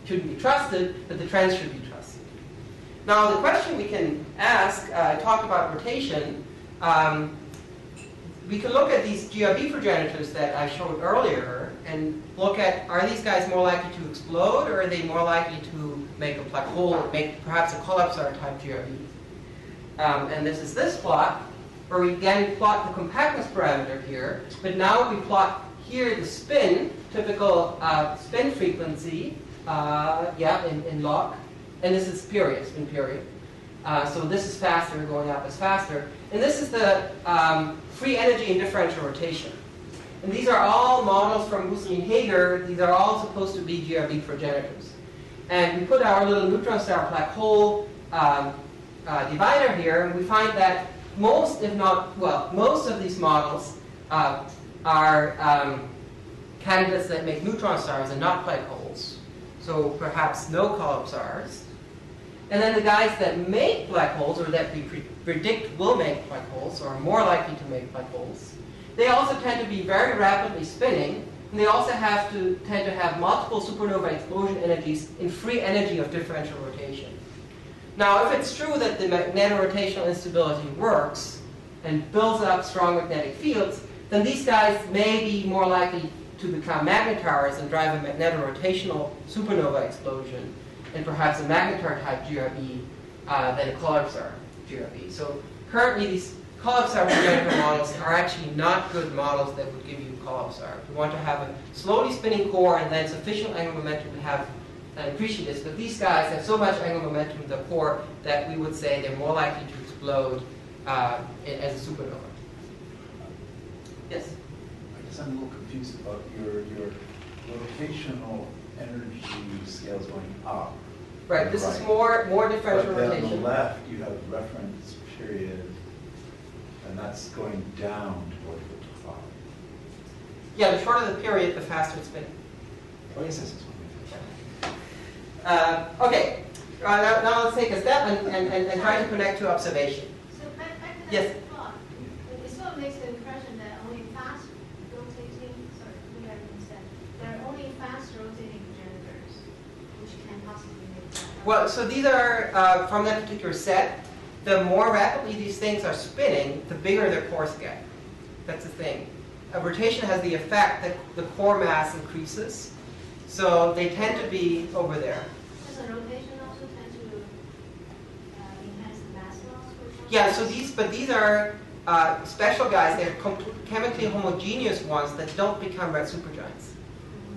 Speaker 2: shouldn't be trusted, but the trends should be trusted. Now, the question we can ask, I talked about rotation. We can look at these GRB progenitors that I showed earlier and look at, are these guys more likely to explode, or are they more likely to make a black hole, or make perhaps a collapsar type GRB? And this is this plot, where we again plot the compactness parameter here, but now we plot here the spin, typical spin frequency, in log, and this is period, spin period. So this is faster, going up is faster. And this is the free energy and differential rotation. And these are all models from Husserl and Hager. These are all supposed to be GRB progenitors. And we put our little neutron star black hole divider here, and we find that most of these models are candidates that make neutron stars and not black holes. So perhaps no collapsars. And then the guys that make black holes, or that we predict will make black holes, or are more likely to make black holes, they also tend to be very rapidly spinning, and they also tend to have multiple supernova explosion energies in free energy of differential rotation. Now, if it's true that the magnetorotational instability works and builds up strong magnetic fields, then these guys may be more likely to become magnetars and drive a magnetorotational supernova explosion, and perhaps a magnetar-type GRB than a collapsar GRB. So currently, these collapsar progenitor models are actually not good models that would give you collapsar. You want to have a slowly spinning core and then sufficient angular momentum to have an accretion disk. But these guys have so much angular momentum in the core that we would say they're more likely to explode as a supernova. Yes?
Speaker 4: I guess I'm a little confused about your rotational energy scales going up.
Speaker 2: Right, this is more differential
Speaker 4: but then
Speaker 2: rotation.
Speaker 4: on the left, you have reference period, and that's going down toward the top.
Speaker 2: Yeah, the shorter the period, the faster it's spinning.
Speaker 4: Oh, yes, yes,
Speaker 2: Okay, now let's take a step and try to connect to observation.
Speaker 7: So back to
Speaker 2: Yes.
Speaker 7: that thought, it sort of makes the impression that only fast rotating, there are only fast rotating progenitors which can possibly make that.
Speaker 2: Well, so these are from that particular set. The more rapidly these things are spinning, the bigger their cores get. That's the thing. Rotation has the effect that the core mass increases. So they tend to be over there.
Speaker 7: Does the rotation also tend to enhance the mass loss? For example?
Speaker 2: Yeah, so these are special guys. They're chemically homogeneous ones that don't become red supergiants.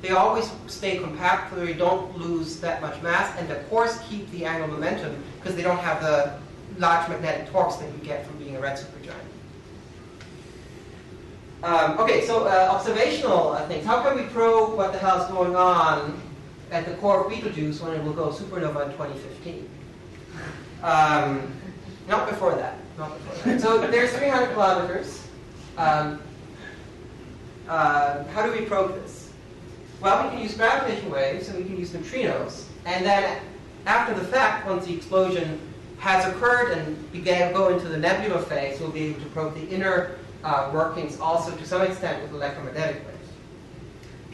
Speaker 2: They always stay compact, so they don't lose that much mass, and the cores keep the angular momentum because they don't have the large magnetic torques that you get from being a red supergiant. Okay, so observational things. How can we probe what the hell is going on at the core of Betelgeuse when it will go supernova in 2015? Not before that. Not before that. So there's 300 kilometers. How do we probe this? Well, we can use gravitational waves and we can use neutrinos. And then after the fact, once the explosion has occurred and go into the nebular phase, we'll be able to probe the inner workings also to some extent with electromagnetic waves.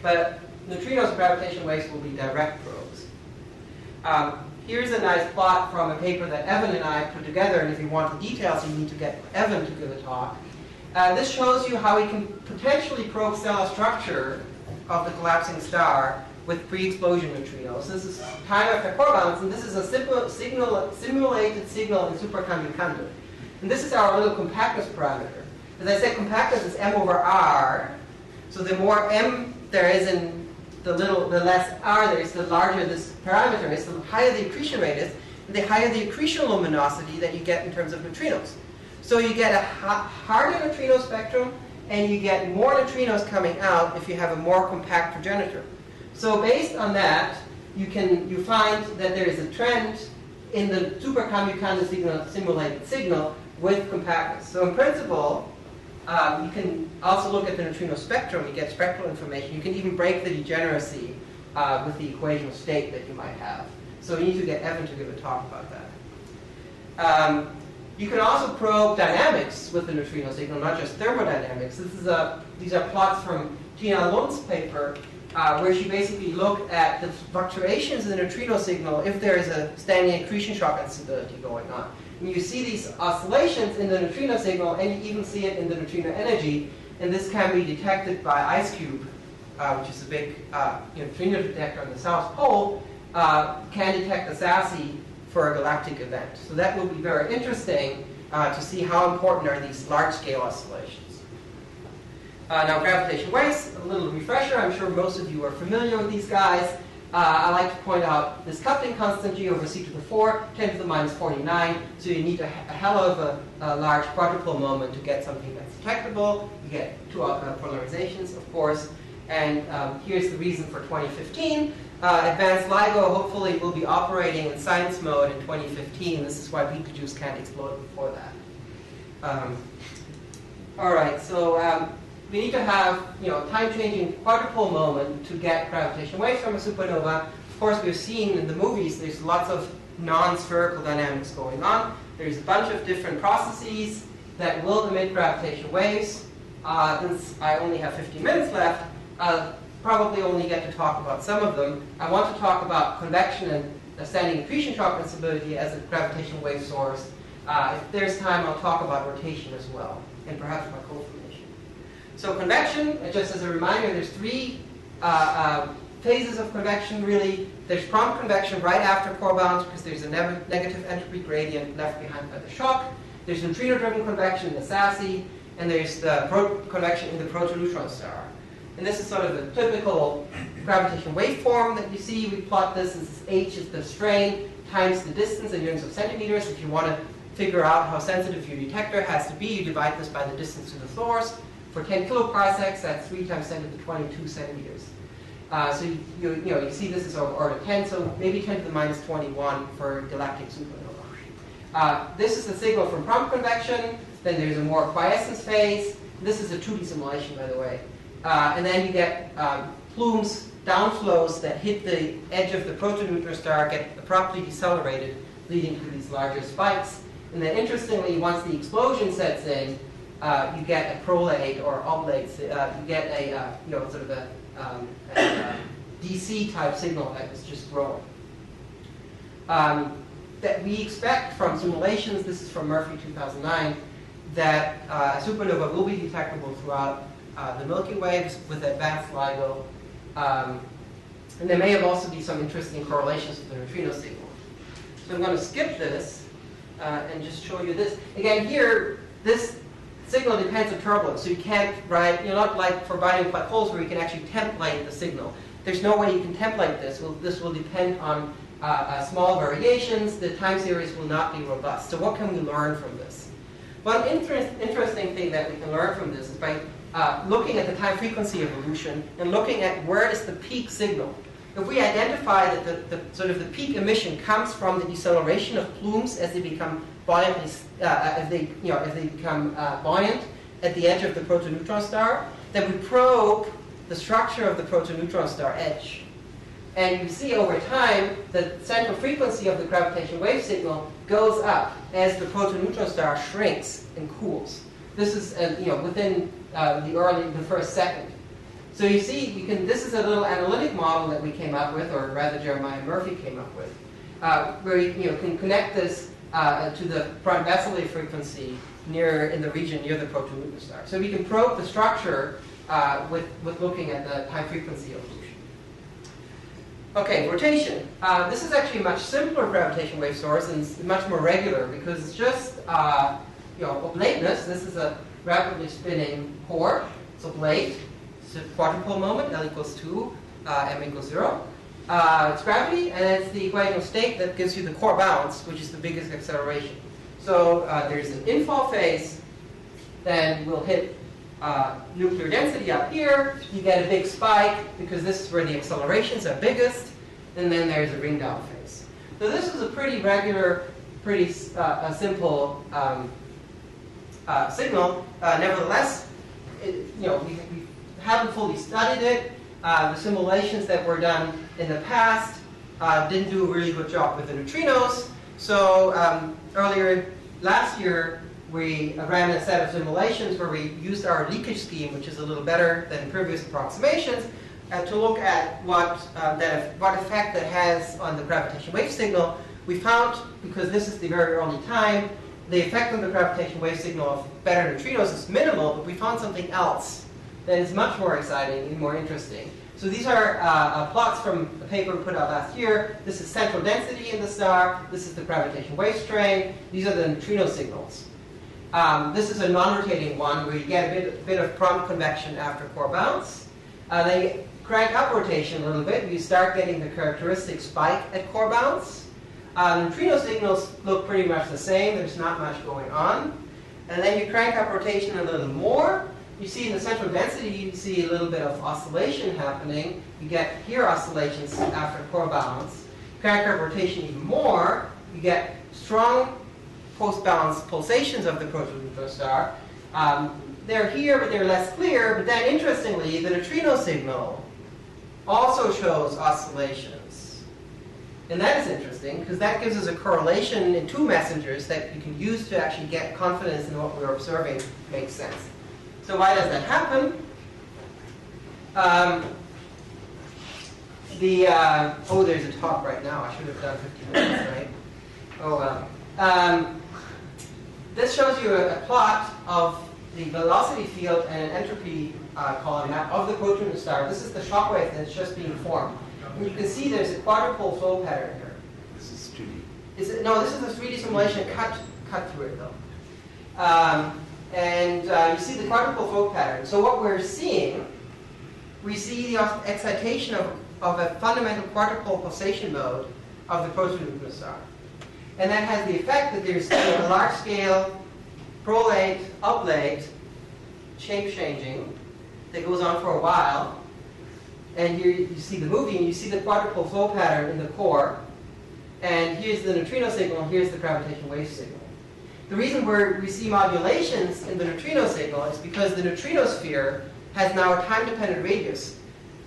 Speaker 2: But neutrinos and gravitational waves will be direct probes. Here's a nice plot from a paper that Evan and I put together, and if you want the details, you need to get Evan to give a talk. This shows you how we can potentially probe stellar structure of the collapsing star with pre-explosion neutrinos. This is time after core bounce, and this is a simulated signal in superconductance. And this is our little compactness parameter. As I said, compactness is m over r. So the more m there is in the less r there is, the larger this parameter is, the higher the accretion rate is, and the higher the accretion luminosity that you get in terms of neutrinos. So you get a harder neutrino spectrum, and you get more neutrinos coming out if you have a more compact progenitor. So based on that, you find that there is a trend in the super simulated signal with compactness. So in principle, you can also look at the neutrino spectrum. You get spectral information. You can even break the degeneracy with the equational state that you might have. So you need to get Evan to give a talk about that. You can also probe dynamics with the neutrino signal, not just thermodynamics. These are plots from Tina Lund's paper, where she basically looked at the fluctuations in the neutrino signal if there is a standing accretion shock instability going on. And you see these oscillations in the neutrino signal, and you even see it in the neutrino energy. And this can be detected by IceCube, which is a big neutrino detector on the South Pole, can detect the SASI for a galactic event. So that will be very interesting to see how important are these large-scale oscillations. Now, gravitational waves, a little refresher. I'm sure most of you are familiar with these guys. I like to point out this coupling constant G over C to the 4, 10 to the minus 49. So you need a hell of a large protopole moment to get something that's detectable. You get two polarizations, of course. And here's the reason for 2015. Advanced LIGO hopefully will be operating in science mode in 2015. This is why Betelgeuse can't explode before that. All right, so we need to have time-changing quadrupole moment to get gravitational waves from a supernova. Of course, we've seen in the movies there's lots of non-spherical dynamics going on. There's a bunch of different processes that will emit gravitational waves. Since I only have 15 minutes left, I'll probably only get to talk about some of them. I want to talk about convection and standing accretion shock instability as a gravitational wave source. If there's time, I'll talk about rotation as well, and perhaps Markov formation. So convection, just as a reminder, there's three phases of convection, really. There's prompt convection right after core bounce, because there's a negative entropy gradient left behind by the shock. There's neutrino-driven convection in the SASI, and there's the convection in the protoneutron star. And this is sort of a typical gravitational waveform that you see. We plot this as h is the strain times the distance in units of centimeters. If you want to figure out how sensitive your detector has to be, you divide this by the distance to the source. For 10 kiloparsecs, that's 3 times 10 to the 22 centimeters. So you see this is order 10, so maybe 10 to the minus 21 for galactic supernova. This is the signal from prompt convection. Then there's a more quiescence phase. This is a 2D simulation, by the way. And then you get plumes, downflows that hit the edge of the protoneutron star, get abruptly decelerated, leading to these larger spikes. And then interestingly, once the explosion sets in, you get a prolate or oblate. You get a sort of a DC type signal that is just growing. That we expect from simulations. This is from Murphy 2009. That supernova will be detectable throughout the Milky Way with advanced LIGO. And there may have also be some interesting correlations with the neutrino signal. So I'm going to skip this and just show you this. Again, here, this signal depends on turbulence. So you can't write, not like for binding black holes where you can actually template the signal. There's no way you can template this. This will depend on small variations. The time series will not be robust. So what can we learn from this? One interesting thing that we can learn from this is by looking at the time frequency evolution and looking at where is the peak signal. If we identify that the peak emission comes from the deceleration of plumes as they become buoyantly, if they become buoyant at the edge of the protoneutron star, then we probe the structure of the protoneutron star edge. And you see over time the central frequency of the gravitational wave signal goes up as the protoneutron star shrinks and cools. This is within the first second. So you see, this is a little analytic model that we came up with, or rather Jeremiah Murphy came up with, where you can connect this to the front Vesely frequency in the region near the protoneutron star. So we can probe the structure with looking at the time frequency evolution. Okay, rotation. This is actually a much simpler gravitational wave source and it's much more regular because it's just oblateness. This is a rapidly spinning core. It's oblate. It's a quadrupole moment, L equals 2, M equals 0. It's gravity, and it's the equational state that gives you the core bounce, which is the biggest acceleration. So there's an infall phase, then we'll hit nuclear density up here. You get a big spike because this is where the accelerations are biggest, and then there's a ring down phase. So this is a pretty regular, pretty simple signal. Nevertheless, we haven't fully studied it. The simulations that were done in the past didn't do a really good job with the neutrinos. So earlier last year, we ran a set of simulations where we used our leakage scheme, which is a little better than previous approximations, to look at what effect that has on the gravitational wave signal. We found, because this is the very early time, the effect on the gravitational wave signal of better neutrinos is minimal, but we found something else that is much more exciting and more interesting. So these are plots from a paper we put out last year. This is central density in the star. This is the gravitational wave strain. These are the neutrino signals. This is a non-rotating one where you get a bit of prompt convection after core bounce. Then you crank up rotation a little bit. You start getting the characteristic spike at core bounce. Neutrino signals look pretty much the same. There's not much going on. And then you crank up rotation a little more. You see in the central density, you see a little bit of oscillation happening. You get here oscillations after core bounce. Crank up rotation even more. You get strong post-bounce pulsations of the proto-neutron star. They're here, but they're less clear. But then, interestingly, the neutrino signal also shows oscillations. And that is interesting, because that gives us a correlation in two messengers that you can use to actually get confidence in what we're observing makes sense. So why does that happen? There's a talk right now. I should have done 15 minutes, right? Oh, well. This shows you a plot of the velocity field and an entropy column map of the proton star. This is the shock wave that's just being formed. And you can see there's a quadrupole flow pattern here.
Speaker 4: This is 2D.
Speaker 2: No, this is a 3D simulation cut through it, though. You see the quadrupole flow pattern. So what we're seeing, we see the excitation of a fundamental quadrupole pulsation mode of the proto-neutron star. And that has the effect that there's a large-scale prolate, uplate shape changing that goes on for a while. And here you see the movie, and you see the quadrupole flow pattern in the core. And here's the neutrino signal, here's the gravitational wave signal. The reason we see modulations in the neutrino signal is because the neutrino sphere has now a time-dependent radius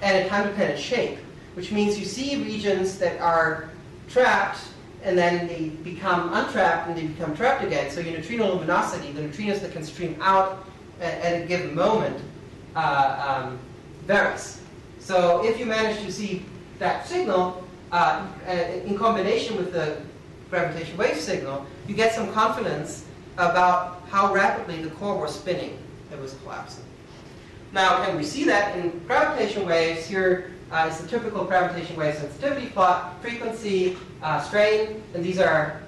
Speaker 2: and a time-dependent shape, which means you see regions that are trapped, and then they become untrapped, and they become trapped again. So your neutrino luminosity, the neutrinos that can stream out at a given moment, varies. So if you manage to see that signal in combination with the gravitational wave signal, you get some confidence about how rapidly the core was spinning. It was collapsing. Now, can we see that in gravitational waves? Here is the typical gravitational wave sensitivity plot, frequency, strain, and these are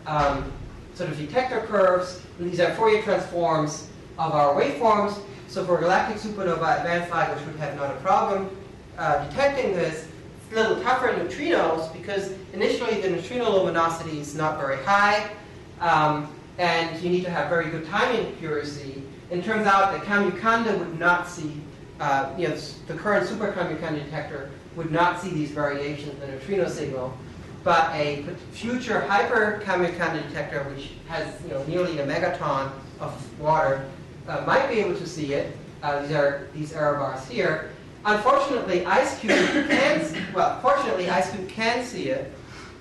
Speaker 2: sort of detector curves, and these are Fourier transforms of our waveforms. So for galactic supernova advanced light, which would have not a problem detecting this, it's a little tougher in neutrinos because initially the neutrino luminosity is not very high, and you need to have very good timing accuracy. It turns out that Kamiokande would not see, the current super Kamiokande detector would not see these variations in the neutrino signal, but a future hyper Kamiokande detector, which has nearly a megaton of water, might be able to see it. These are these error bars here. Unfortunately, fortunately, IceCube can see it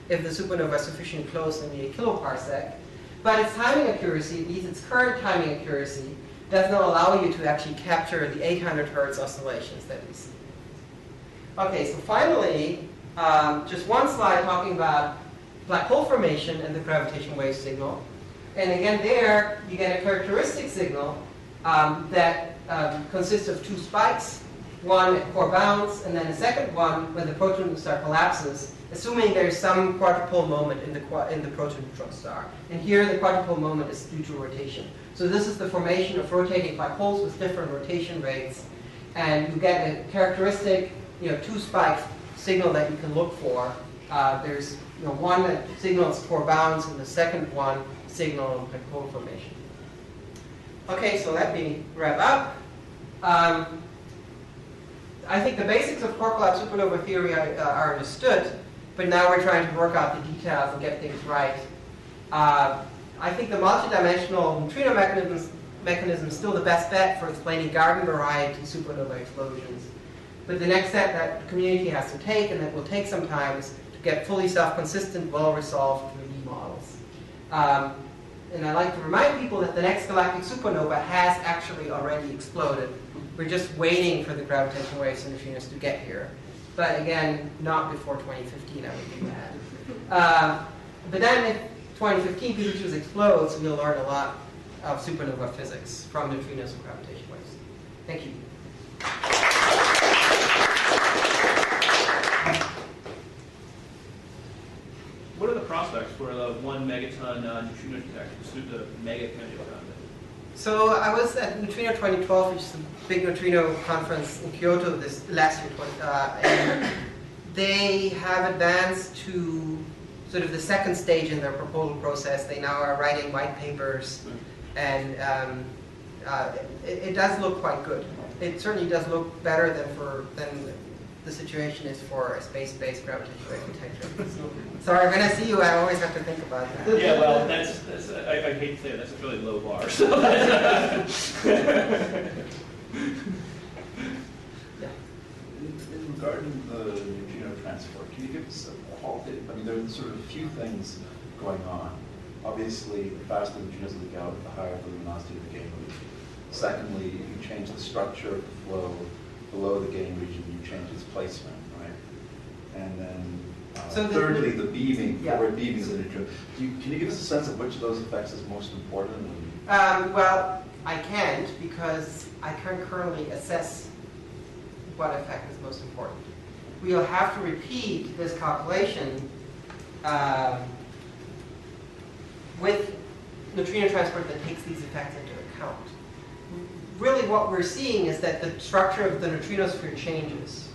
Speaker 2: if the supernova is sufficiently close in the kiloparsec. But its timing accuracy, at least its current timing accuracy, does not allow you to actually capture the 800 Hertz oscillations that we see. Okay, so finally, just one slide talking about black hole formation and the gravitational wave signal. And again, there you get a characteristic signal that consists of two spikes, one at core bounce, and then a second one when the proton star collapses, assuming there's some quadrupole moment in the proto-neutron star. And here the quadrupole moment is due to rotation. So this is the formation of rotating black holes with different rotation rates, and you get a characteristic, two-spike signal that you can look for. There's one that signals core bounce, and the second one signals black hole formation. Okay, so let me wrap up. I think the basics of Core-Collapse supernova theory are understood. but now we're trying to work out the details and get things right. I think the multidimensional neutrino mechanism is still the best bet for explaining garden variety supernova explosions. But the next step that the community has to take, and that will take some time, is to get fully self-consistent, well-resolved 3D models. And I like to remind people that the next galactic supernova has actually already exploded. We're just waiting for the gravitational waves and neutrinos to get here. But again, not before 2015, I would think that. But then if 2015 P2 explodes, we'll learn a lot of supernova physics from neutrinos and gravitational waves. Thank you.
Speaker 8: What are the prospects for the 1 megaton neutrino detector, the mega candidate?
Speaker 2: So I was at Neutrino 2012, which is a big neutrino conference in Kyoto this last year, and they have advanced to sort of the second stage in their proposal process. They now are writing white papers, and it does look quite good. It certainly does look better than the situation is for a space-based gravitational wave detector. Sorry, when I see you, I always have to think about that.
Speaker 8: Yeah, well, that's I hate to say it, that's a really low bar. So
Speaker 4: Regarding the neutrino transport, can you give us a qualitative? I mean, there's sort of a few things going on. Obviously, the faster the neutrinos leak out, the higher the luminosity of the gain region. Secondly, you change the structure of the flow below the gain region, you change its placement, right? And then thirdly, the beaming, forward beaming of the neutrino. Can you give us a sense of which of those effects is most important?
Speaker 2: Well, I can't, because I can't currently assess what effect is most important. We'll have to repeat this calculation with neutrino transport that takes these effects into account. Really what we're seeing is that the structure of the neutrinosphere changes.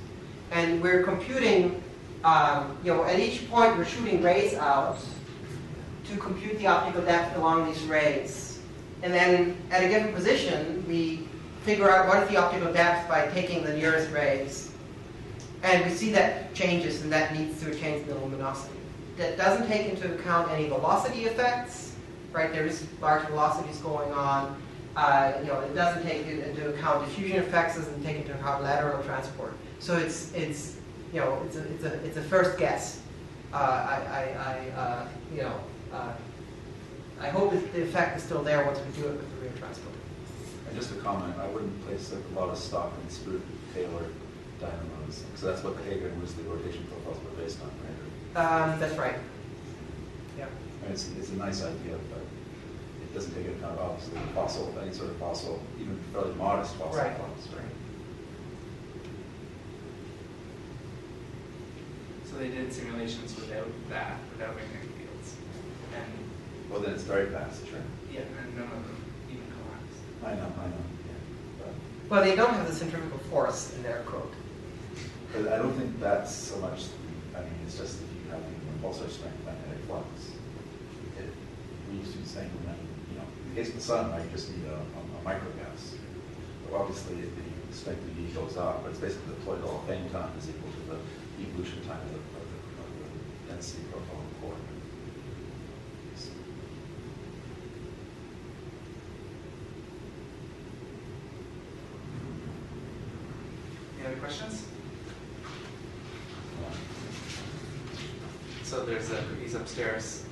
Speaker 2: And we're computing, at each point we're shooting rays out to compute the optical depth along these rays. And then at a given position, we figure out what is the optical depth by taking the nearest rays. And we see that changes, and that leads to a change in the luminosity. That doesn't take into account any velocity effects, right? There is large velocities going on. It doesn't take into account diffusion effects, doesn't take into account lateral transport. So it's a first guess. I hope that the effect is still there once we do it with the real transport.
Speaker 4: And just a comment, I wouldn't place a lot of stock in Taylor dynamos, because that's what the Hagen was the rotation profiles were based on, right?
Speaker 2: That's right. Yeah.
Speaker 4: And it's a nice idea, but it doesn't take into account obviously fossil, any sort of fossil, even fairly modest fossil clocks, right?
Speaker 3: So they did simulations without magnetic fields. And
Speaker 4: Well, then it's very fast, sure.
Speaker 3: yeah, and none of them even collapsed.
Speaker 4: I know, yeah.
Speaker 2: Well, they don't have the centrifugal force in their code.
Speaker 4: But I don't think that's so much, it's just if you have the repulsor strength magnetic flux. We used to be saying, in the case of the sun, right, you just need a microgas. But obviously, the strength of the E goes up, but it's basically the Poisson Fane time is equal to the evolution time of the density profile of the core.
Speaker 3: Any other questions? So there's cookies upstairs.